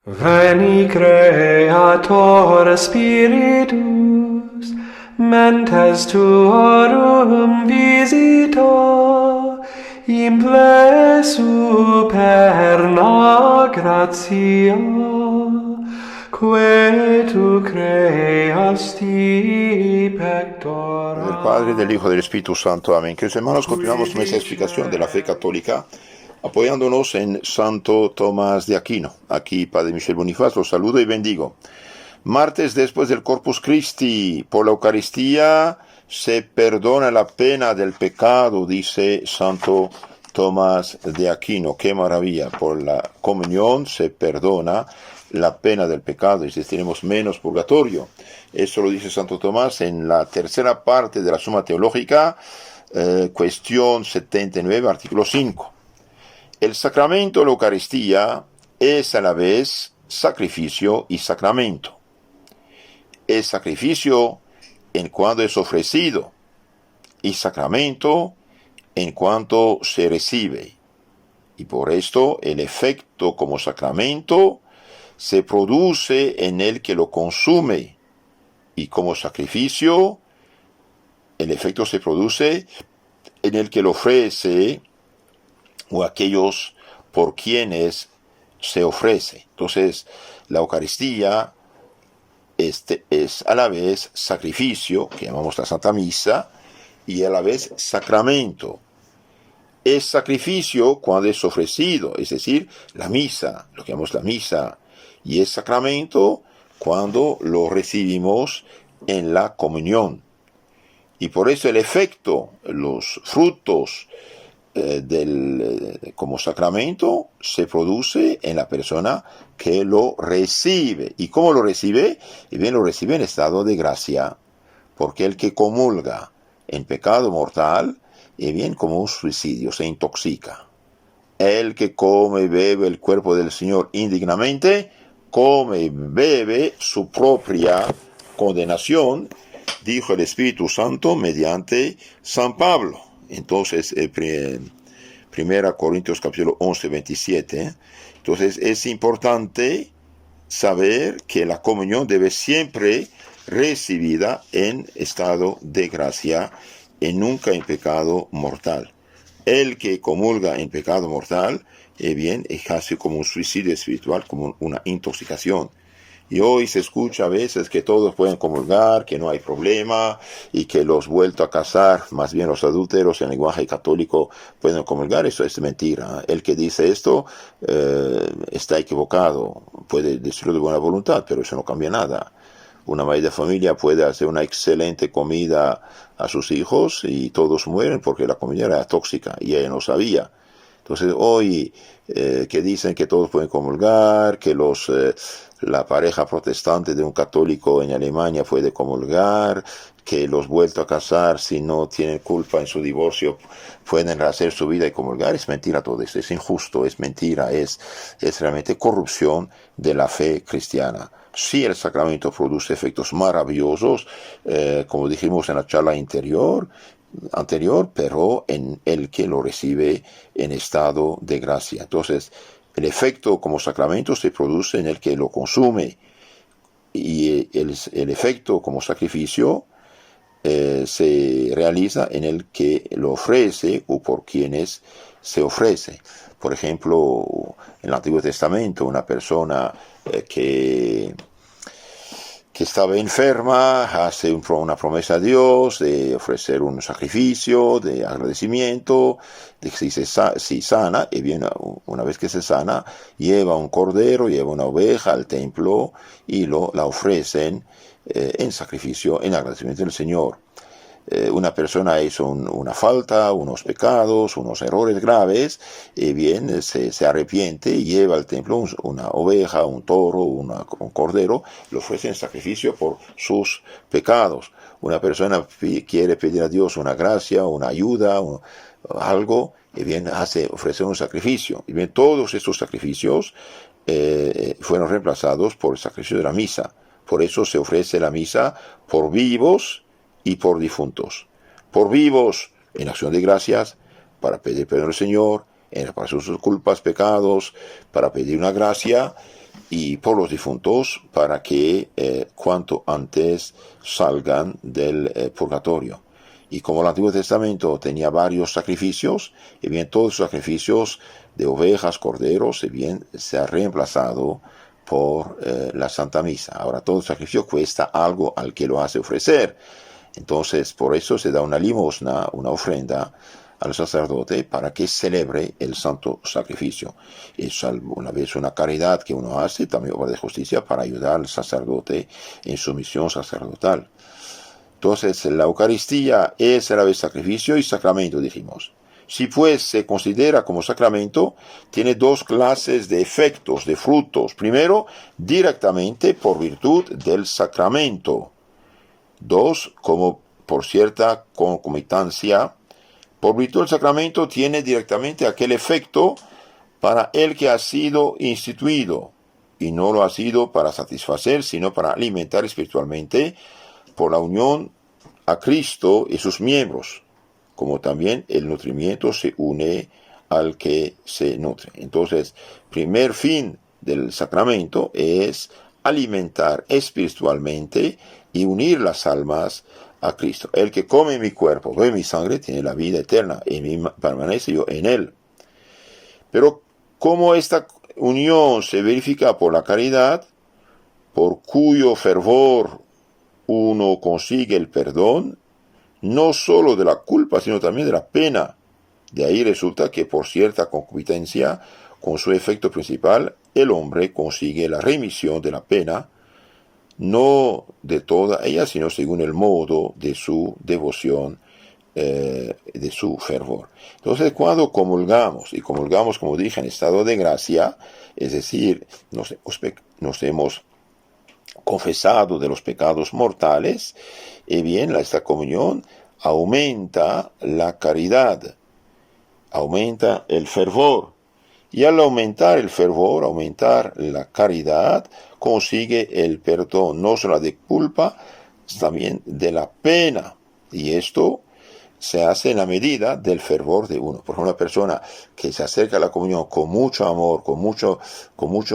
Veni Creator Spiritus, mentes tuorum visita, imple superna gratia, que tu creasti pectora. Del Padre, del Hijo y del Espíritu Santo. Amén. Queridos hermanos, continuamos nuestra explicación de la fe católica, apoyándonos en Santo Tomás de Aquino. Aquí, Padre Michel Bonifaz, los saludo y bendigo. Martes después del Corpus Christi, por la Eucaristía se perdona la pena del pecado, dice Santo Tomás de Aquino. ¡Qué maravilla! Por la comunión se perdona la pena del pecado, y si tenemos menos purgatorio. Eso lo dice Santo Tomás en la tercera parte de la Suma Teológica, cuestión 79, artículo 5. El sacramento de la Eucaristía es a la vez sacrificio y sacramento. Es sacrificio en cuanto es ofrecido y sacramento en cuanto se recibe. Y por esto el efecto como sacramento se produce en el que lo consume, y como sacrificio el efecto se produce en el que lo ofrece o aquellos por quienes se ofrece. Entonces, la Eucaristía es a la vez sacrificio, que llamamos la Santa Misa, y a la vez sacramento. Es sacrificio cuando es ofrecido, es decir, la misa, lo que llamamos la misa, y es sacramento cuando lo recibimos en la comunión. Y por eso el efecto, los frutos como sacramento se produce en la persona que lo recibe. ¿Y cómo lo recibe? Y bien, lo recibe en estado de gracia, porque el que comulga en pecado mortal, y bien, como un suicidio, se intoxica. El que come y bebe el cuerpo del Señor indignamente, come y bebe su propia condenación, dijo el Espíritu Santo mediante San Pablo. Entonces, 1 Corintios capítulo 11, 27. Entonces, es importante saber que la comunión debe siempre recibida en estado de gracia y nunca en pecado mortal. El que comulga en pecado mortal, bien, ejerce como un suicidio espiritual, como una intoxicación. Y hoy se escucha a veces que todos pueden comulgar, que no hay problema, y que los vueltos a casar, más bien los adúlteros en lenguaje católico, pueden comulgar. Eso es mentira. El que dice esto está equivocado. Puede decirlo de buena voluntad, pero eso no cambia nada. Una madre de familia puede hacer una excelente comida a sus hijos y todos mueren porque la comida era tóxica y ella no sabía. Entonces hoy que dicen que todos pueden comulgar, que la pareja protestante de un católico en Alemania puede comulgar, que los vueltos a casar, si no tienen culpa en su divorcio, pueden rehacer su vida y comulgar. Es mentira todo esto, es injusto, es mentira, es realmente corrupción de la fe cristiana. Sí, el sacramento produce efectos maravillosos, como dijimos en la charla anterior, pero en el que lo recibe en estado de gracia. Entonces, el efecto como sacramento se produce en el que lo consume, y el efecto como sacrificio se realiza en el que lo ofrece o por quienes se ofrece. Por ejemplo, en el Antiguo Testamento, una persona que estaba enferma, hace una promesa a Dios de ofrecer un sacrificio de agradecimiento, de que si sana, y bien, una vez que se sana, lleva un cordero, lleva una oveja al templo y la ofrecen en sacrificio, en agradecimiento del Señor. Una persona hizo una falta, unos pecados, unos errores graves, y bien, se arrepiente y lleva al templo una oveja, un toro, un cordero, lo ofrece en sacrificio por sus pecados. Una persona quiere pedir a Dios una gracia, una ayuda, algo, y bien, ofrece un sacrificio. Y bien, todos estos sacrificios fueron reemplazados por el sacrificio de la misa. Por eso se ofrece la misa por vivos y por difuntos. Por vivos, en acción de gracias, para pedir perdón al Señor, en reparación de sus culpas, pecados, para pedir una gracia, y por los difuntos para que cuanto antes salgan del purgatorio. Y como el Antiguo Testamento tenía varios sacrificios, y bien todos los sacrificios de ovejas, corderos, y bien se ha reemplazado por la Santa Misa. Ahora todo sacrificio cuesta algo al que lo hace ofrecer. Entonces por eso se da una limosna, una ofrenda al sacerdote para que celebre el santo sacrificio. Es una vez una caridad que uno hace, también obra de justicia para ayudar al sacerdote en su misión sacerdotal. Entonces la Eucaristía es a la vez sacrificio y sacramento, dijimos. Si pues se considera como sacramento, tiene dos clases de efectos, de frutos. Primero, directamente por virtud del sacramento. Dos, como por cierta concomitancia, por virtud del sacramento tiene directamente aquel efecto para el que ha sido instituido, y no lo ha sido para satisfacer, sino para alimentar espiritualmente por la unión a Cristo y sus miembros, como también el nutrimiento se une al que se nutre. Entonces, primer fin del sacramento es alimentar espiritualmente y unir las almas a Cristo. El que come mi cuerpo, bebe mi sangre, tiene la vida eterna, y permanece yo en él. Pero como esta unión se verifica por la caridad, por cuyo fervor uno consigue el perdón, no solo de la culpa, sino también de la pena. De ahí resulta que por cierta concubitencia, con su efecto principal, el hombre consigue la remisión de la pena, no de toda ella, sino según el modo de su devoción, de su fervor. Entonces, cuando comulgamos, y comulgamos, como dije, en estado de gracia, es decir, nos hemos confesado de los pecados mortales, y bien, esta comunión aumenta la caridad, aumenta el fervor. Y al aumentar el fervor, aumentar la caridad, consigue el perdón, no solo de culpa, también de la pena. Y esto se hace en la medida del fervor de uno. Por ejemplo, una persona que se acerca a la comunión con mucho amor, con mucho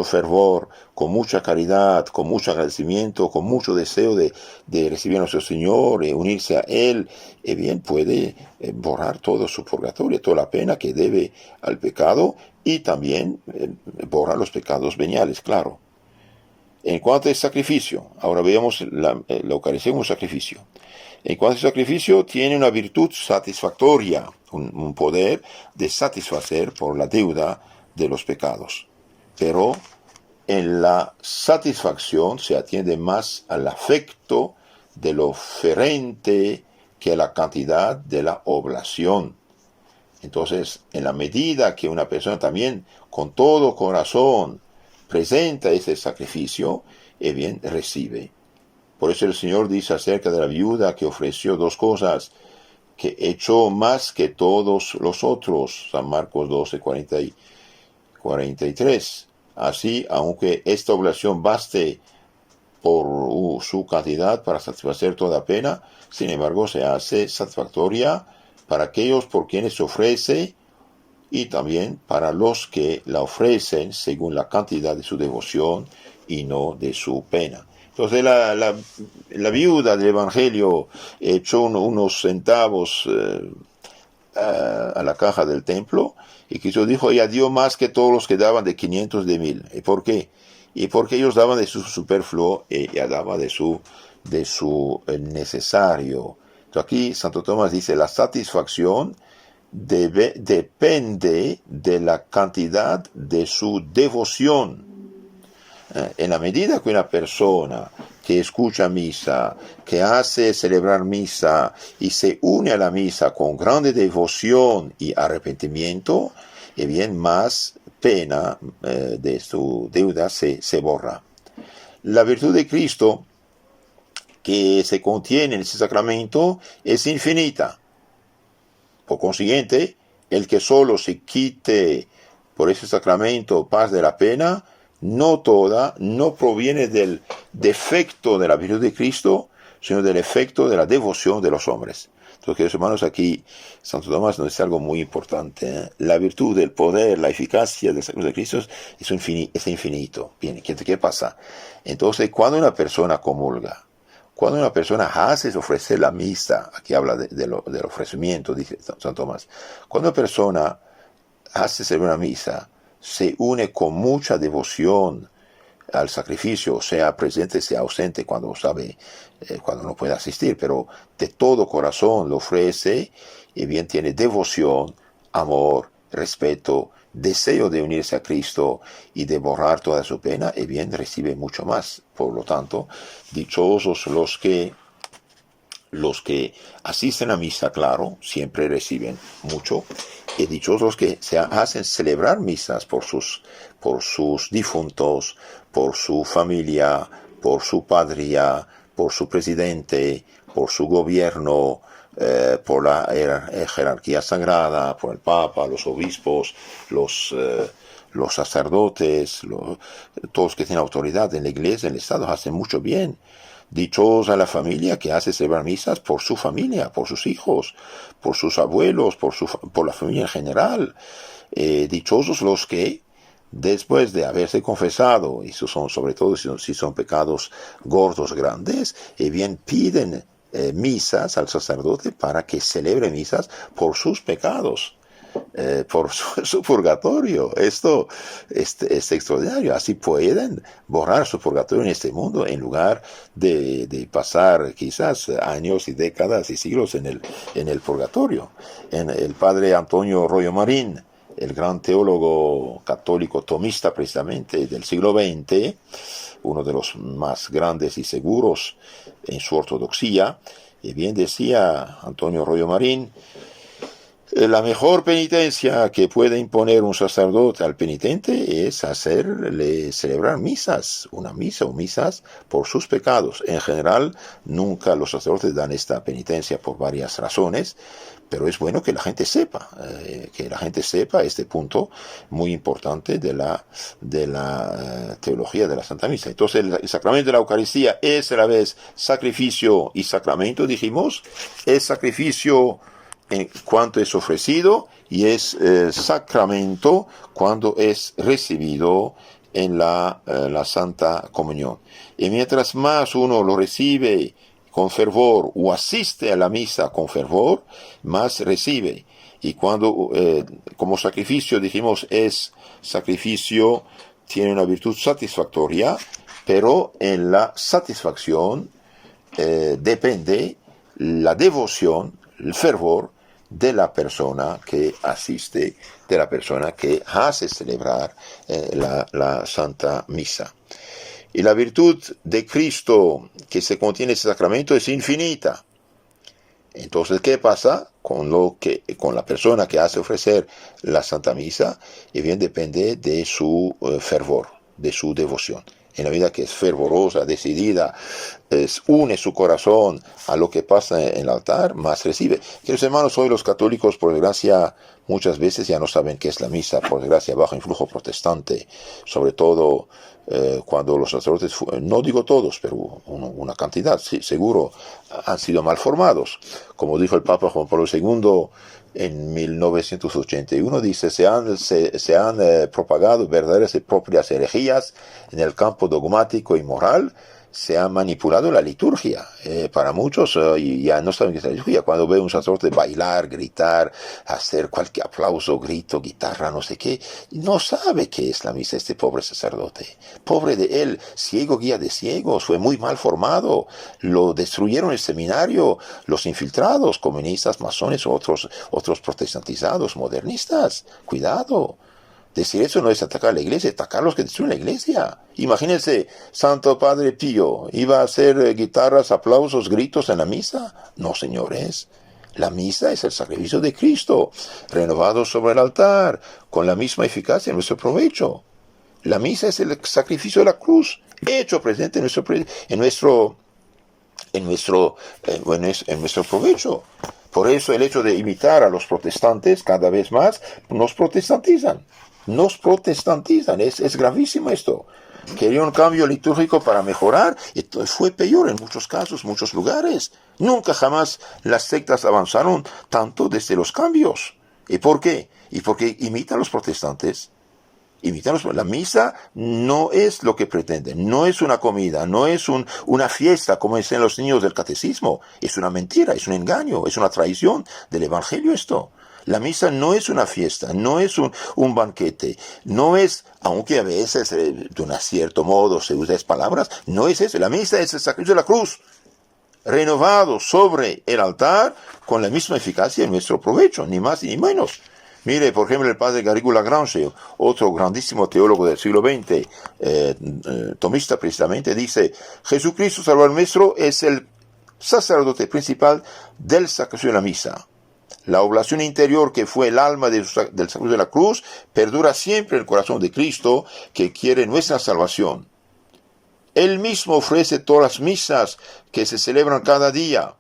fervor, con mucha caridad, con mucho agradecimiento, con mucho deseo de recibir a nuestro Señor, unirse a Él, bien puede borrar todo su purgatorio, toda la pena que debe al pecado, y también borrar los pecados veniales, claro. En cuanto al sacrificio, ahora veamos la Eucaristía como sacrificio. En cuanto al sacrificio, tiene una virtud satisfactoria, un poder de satisfacer por la deuda de los pecados. Pero en la satisfacción se atiende más al afecto de lo oferente que a la cantidad de la oblación. Entonces, en la medida que una persona también con todo corazón presenta ese sacrificio, bien recibe. Por eso el Señor dice acerca de la viuda que ofreció dos cosas, que echó más que todos los otros. San Marcos 12, 40 y 43. Así, aunque esta oblación baste por su cantidad para satisfacer toda pena, sin embargo se hace satisfactoria para aquellos por quienes se ofrece y también para los que la ofrecen según la cantidad de su devoción y no de su pena. Entonces la viuda del Evangelio echó unos centavos a la caja del templo, y Cristo dijo, ella dio más que todos los que daban de 500 de 1000. ¿Y por qué? Y porque ellos daban de su superfluo, ella daba de su necesario. Entonces aquí Santo Tomás dice, la satisfacción depende de la cantidad de su devoción. En la medida que una persona que escucha misa, que hace celebrar misa y se une a la misa con grande devoción y arrepentimiento, y bien más pena de su deuda se borra. La virtud de Cristo que se contiene en ese sacramento es infinita. Por consiguiente, el que solo se quite por ese sacramento paz de la pena, no proviene del defecto de la virtud de Cristo, sino del efecto de la devoción de los hombres. Entonces, queridos hermanos, aquí Santo Tomás nos dice algo muy importante, ¿eh? La virtud, el poder, la eficacia del sacrificio de Cristo es infinito. Bien, ¿qué pasa? Entonces, cuando una persona comulga, cuando una persona hace ofrecer la misa, aquí habla del ofrecimiento, dice Santo Tomás, cuando una persona hace celebrar una misa, se une con mucha devoción al sacrificio, sea presente, sea ausente, cuando sabe, cuando no puede asistir, pero de todo corazón lo ofrece, y bien tiene devoción, amor, respeto, deseo de unirse a Cristo y de borrar toda su pena, y bien recibe mucho más. Por lo tanto, dichosos los que asisten a misa, claro, siempre reciben mucho, y dichosos que se hacen celebrar misas por sus difuntos, por su familia, por su patria, por su presidente, por su gobierno, por la jerarquía sagrada, por el Papa, los obispos, los sacerdotes, todos que tienen autoridad en la iglesia, en el Estado, hacen mucho bien. Dichosa la familia que hace celebrar misas por su familia, por sus hijos, por sus abuelos, por la familia en general. Dichosos los que, después de haberse confesado, y son sobre todo si son pecados gordos, grandes, bien piden misas al sacerdote para que celebre misas por sus pecados. Por su purgatorio. Esto es extraordinario. Así pueden borrar su purgatorio en este mundo en lugar de pasar quizás años y décadas y siglos en el purgatorio. El padre Antonio Royo Marín, el gran teólogo católico tomista precisamente del siglo XX, uno de los más grandes y seguros en su ortodoxia, y bien decía Antonio Royo Marín, la mejor penitencia que puede imponer un sacerdote al penitente es hacerle celebrar misas, una misa o misas por sus pecados. En general, nunca los sacerdotes dan esta penitencia por varias razones, pero es bueno que la gente sepa este punto muy importante de la teología de la Santa Misa. Entonces, el sacramento de la Eucaristía es a la vez sacrificio y sacramento, dijimos, es sacrificio en cuanto es ofrecido y es sacramento cuando es recibido en la Santa Comunión. Y mientras más uno lo recibe con fervor o asiste a la misa con fervor, más recibe. Y cuando como sacrificio, dijimos, es sacrificio, tiene una virtud satisfactoria, pero en la satisfacción depende la devoción, el fervor de la persona que asiste, de la persona que hace celebrar la Santa Misa. Y la virtud de Cristo que se contiene en ese sacramento es infinita. Entonces, ¿qué pasa con la persona que hace ofrecer la Santa Misa? Y bien depende de su fervor, de su devoción. En la vida que es fervorosa, decidida, une su corazón a lo que pasa en el altar, más recibe. Queridos hermanos, hoy los católicos, por desgracia, muchas veces ya no saben qué es la misa, por desgracia, bajo influjo protestante, sobre todo cuando los sacerdotes, no digo todos, pero una cantidad, sí, seguro, han sido mal formados. Como dijo el Papa Juan Pablo II en 1981, dice, se han propagado verdaderas y propias herejías en el campo dogmático y moral, se ha manipulado la liturgia. Para muchos ya no saben qué es la liturgia. Cuando ve un sacerdote bailar, gritar, hacer cualquier aplauso, grito, guitarra, no sé qué, no sabe qué es la misa este pobre sacerdote. Pobre de él, ciego guía de ciegos, fue muy mal formado, lo destruyeron el seminario, los infiltrados, comunistas, masones o otros protestantizados, modernistas. Cuidado. Decir eso no es atacar a la iglesia, es atacar a los que destruyen la iglesia. Imagínense, Santo Padre Pío, ¿iba a hacer guitarras, aplausos, gritos en la misa? No, señores. La misa es el sacrificio de Cristo, renovado sobre el altar, con la misma eficacia en nuestro provecho. La misa es el sacrificio de la cruz, hecho presente en nuestro provecho. Por eso el hecho de imitar a los protestantes cada vez más nos protestantizan. Es gravísimo esto. quería un cambio litúrgico para mejorar, y fue peor en muchos casos, muchos lugares. Nunca jamás las sectas avanzaron tanto desde los cambios. ¿Y por qué? Y porque imitan a los protestantes. La misa no es lo que pretenden, no es una comida, no es una fiesta como dicen los niños del catecismo. Es una mentira, es un engaño, es una traición del Evangelio esto. La misa no es una fiesta, no es un banquete, no es, aunque a veces de un cierto modo se usan palabras, no es eso. La misa es el sacrificio de la cruz, renovado sobre el altar con la misma eficacia en nuestro provecho, ni más ni menos. Mire, por ejemplo, el padre Garrigou Lagrange, otro grandísimo teólogo del siglo XX, tomista precisamente, dice: Jesucristo Salvador nuestro es el sacerdote principal del sacrificio de la misa. La oblación interior, que fue el alma del sacrificio de la cruz, perdura siempre en el corazón de Cristo, que quiere nuestra salvación. Él mismo ofrece todas las misas que se celebran cada día.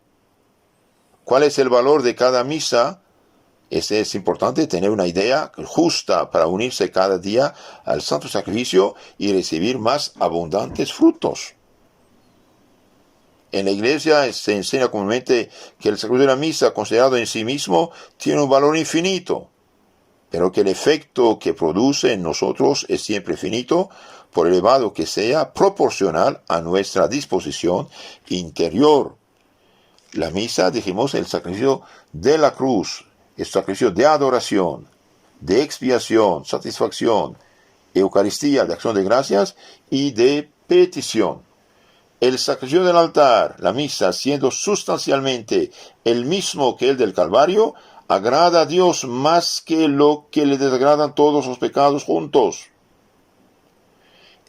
¿Cuál es el valor de cada misa? Es importante tener una idea justa para unirse cada día al santo sacrificio y recibir más abundantes frutos. En la iglesia se enseña comúnmente que el sacrificio de la misa, considerado en sí mismo, tiene un valor infinito, pero que el efecto que produce en nosotros es siempre finito, por elevado que sea, proporcional a nuestra disposición interior. La misa, dijimos, el sacrificio de la cruz, el sacrificio de adoración, de expiación, satisfacción, Eucaristía, de acción de gracias y de petición. El sacrificio del altar, la misa, siendo sustancialmente el mismo que el del Calvario, agrada a Dios más que lo que le desagradan todos los pecados juntos.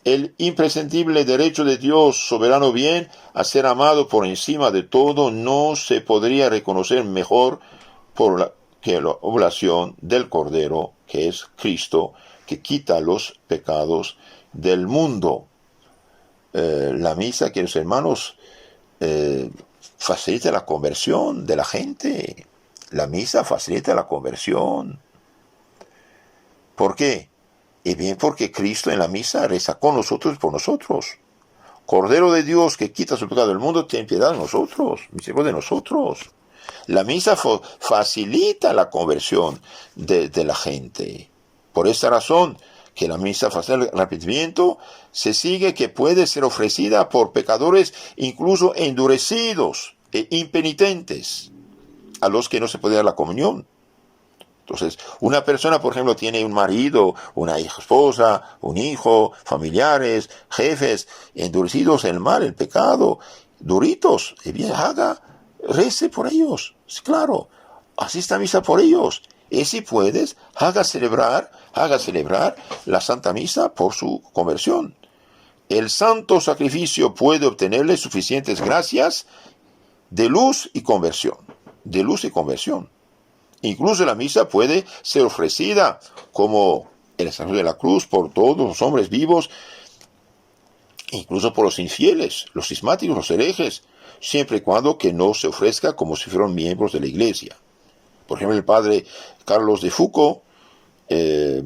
El imprescindible derecho de Dios, soberano bien, a ser amado por encima de todo, no se podría reconocer mejor que la oblación del Cordero, que es Cristo, que quita los pecados del mundo. La misa, queridos hermanos, facilita la conversión de la gente. La misa facilita la conversión. ¿Por qué? Y bien, porque Cristo en la misa reza con nosotros y por nosotros. Cordero de Dios que quita su pecado del mundo, ten piedad de nosotros, misericordia de nosotros. La misa facilita la conversión de la gente. Por esta razón, que la misa facilita el arrepentimiento, se sigue que puede ser ofrecida por pecadores incluso endurecidos e impenitentes, a los que no se puede dar la comunión. Entonces, una persona, por ejemplo, tiene un marido, una esposa, un hijo, familiares, jefes, endurecidos en el mal, el pecado, duritos, y bien, rece por ellos, sí, claro, asista a misa por ellos, y si puedes, haga celebrar la Santa Misa por su conversión. El santo sacrificio puede obtenerle suficientes gracias de luz y conversión, Incluso la misa puede ser ofrecida como el sacrificio de la cruz por todos los hombres vivos, incluso por los infieles, los cismáticos, los herejes, siempre y cuando que no se ofrezca como si fueran miembros de la iglesia. Por ejemplo, el padre Carlos de Foucauld,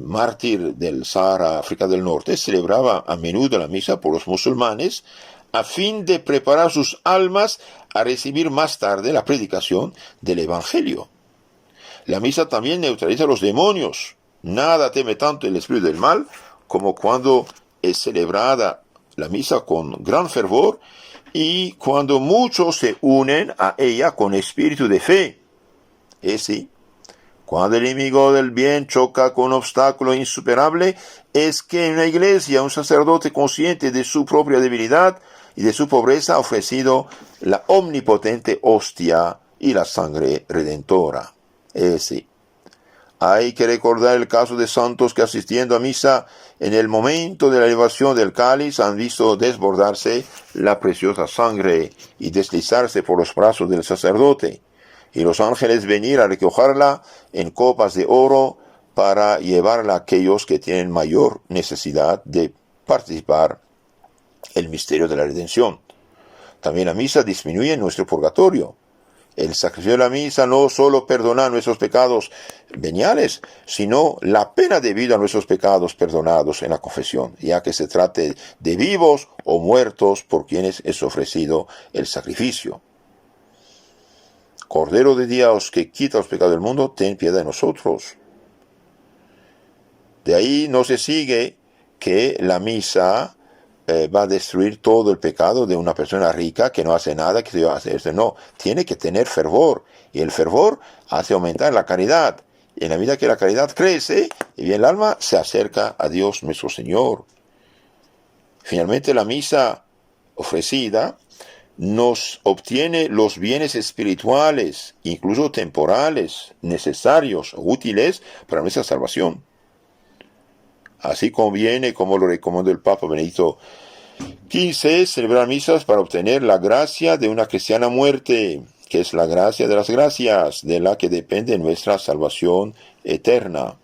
mártir del Sahara, África del Norte, celebraba a menudo la misa por los musulmanes a fin de preparar sus almas a recibir más tarde la predicación del Evangelio. La misa también neutraliza a los demonios. Nada teme tanto el espíritu del mal como cuando es celebrada la misa con gran fervor y cuando muchos se unen a ella con espíritu de fe. Sí, cuando el enemigo del bien choca con un obstáculo insuperable, es que en una iglesia un sacerdote consciente de su propia debilidad y de su pobreza ha ofrecido la omnipotente hostia y la sangre redentora. Sí. Hay que recordar el caso de santos que asistiendo a misa en el momento de la elevación del cáliz han visto desbordarse la preciosa sangre y deslizarse por los brazos del sacerdote, y los ángeles venir a recogerla en copas de oro para llevarla a aquellos que tienen mayor necesidad de participar en el misterio de la redención. También la misa disminuye nuestro purgatorio. El sacrificio de la misa no solo perdona nuestros pecados veniales, sino la pena debida a nuestros pecados perdonados en la confesión, ya que se trate de vivos o muertos por quienes es ofrecido el sacrificio. Cordero de Dios que quita los pecados del mundo, ten piedad de nosotros. De ahí no se sigue que la misa va a destruir todo el pecado de una persona rica que no hace nada, que se va a hacer esto. No, tiene que tener fervor, y el fervor hace aumentar la caridad. Y en la medida que la caridad crece, y bien el alma se acerca a Dios nuestro Señor. Finalmente la misa ofrecida nos obtiene los bienes espirituales, incluso temporales, necesarios, útiles para nuestra salvación. Así conviene, como lo recomendó el Papa Benedicto XV, celebrar misas para obtener la gracia de una cristiana muerte, que es la gracia de las gracias, de la que depende nuestra salvación eterna.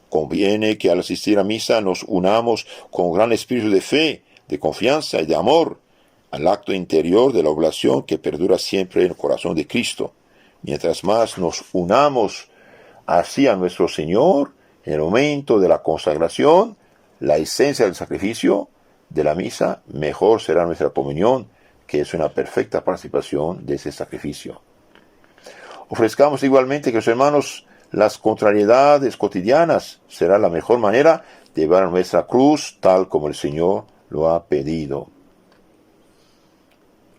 Conviene que al asistir a misa nos unamos con gran espíritu de fe, de confianza y de amor al acto interior de la oblación que perdura siempre en el corazón de Cristo. Mientras más nos unamos así a nuestro Señor, en el momento de la consagración, la esencia del sacrificio de la misa, mejor será nuestra comunión, que es una perfecta participación de ese sacrificio. Ofrezcamos igualmente, que los hermanos, las contrariedades cotidianas. Será la mejor manera de llevar nuestra cruz, tal como el Señor lo ha pedido.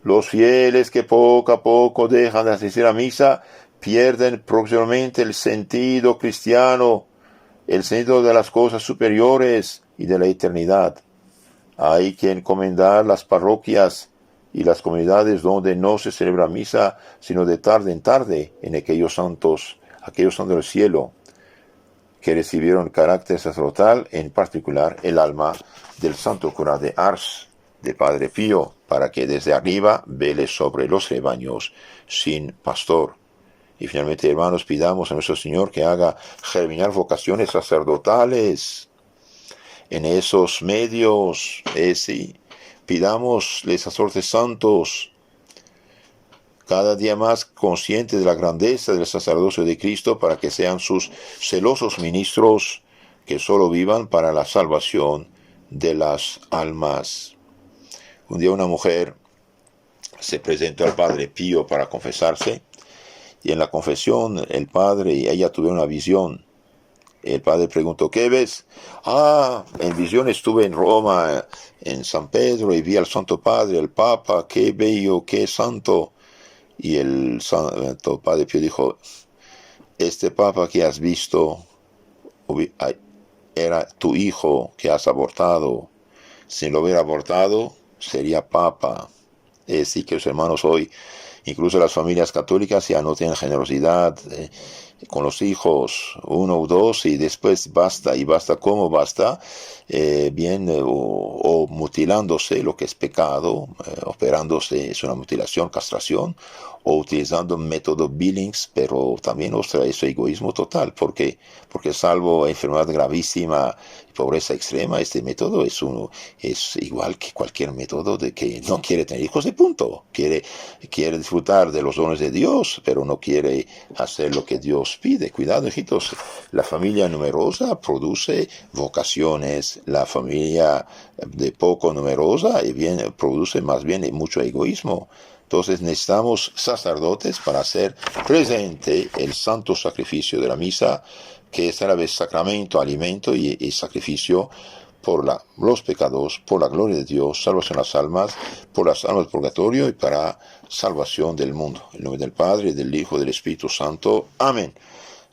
Los fieles que poco a poco dejan de asistir a misa pierden próximamente el sentido cristiano, el sentido de las cosas superiores y de la eternidad. Hay que encomendar las parroquias y las comunidades donde no se celebra misa, sino de tarde en tarde, en aquellos santos del cielo, que recibieron carácter sacerdotal, en particular el alma del santo cura de Ars, de Padre Pío, para que desde arriba vele sobre los rebaños sin pastor. Y finalmente, hermanos, pidamos a nuestro Señor que haga germinar vocaciones sacerdotales en esos medios. Sí, pidámosle sacerdotes santos, cada día más conscientes de la grandeza del sacerdocio de Cristo, para que sean sus celosos ministros, que solo vivan para la salvación de las almas. Un día una mujer se presentó al Padre Pío para confesarse, y en la confesión el padre y ella tuvieron una visión. El padre preguntó: ¿qué ves? En visión estuve en Roma, en San Pedro, y vi al Santo Padre, el Papa, qué bello, qué santo. Y el Santo Padre Pío dijo: este Papa que has visto era tu hijo que has abortado. Si lo hubiera abortado, sería Papa. Es decir, que los hermanos hoy, incluso las familias católicas, ya no tienen generosidad con los hijos, uno o dos, y después basta. ¿Y basta cómo basta? O mutilándose, lo que es pecado, operándose, es una mutilación, castración, o utilizando un método Billings, pero también es egoísmo total, porque salvo enfermedad gravísima, pobreza extrema, este método es igual que cualquier método de que no quiere tener hijos, de punto. Quiere disfrutar de los dones de Dios, pero no quiere hacer lo que Dios pide. Cuidado, hijitos, la familia numerosa produce vocaciones, la familia de poco numerosa produce más bien mucho egoísmo. Entonces necesitamos sacerdotes para hacer presente el santo sacrificio de la misa, que es a la vez sacramento, alimento y sacrificio por los pecados, por la gloria de Dios, salvación de las almas, por las almas del purgatorio y para salvación del mundo. En nombre del Padre, del Hijo y del Espíritu Santo. Amén.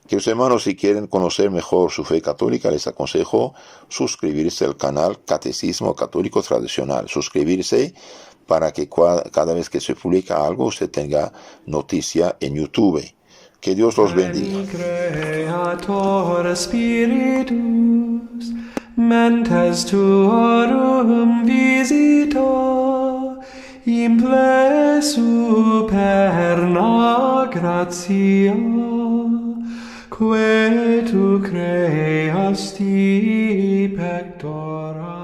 Queridos hermanos, si quieren conocer mejor su fe católica, les aconsejo suscribirse al canal Catecismo Católico Tradicional. Suscribirse para que cada vez que se publica algo, usted tenga noticia en YouTube. Que Dios los bendiga. Creator Spiritus, mentes tuorum visita, imple superna gratia, que tu creasti pectora.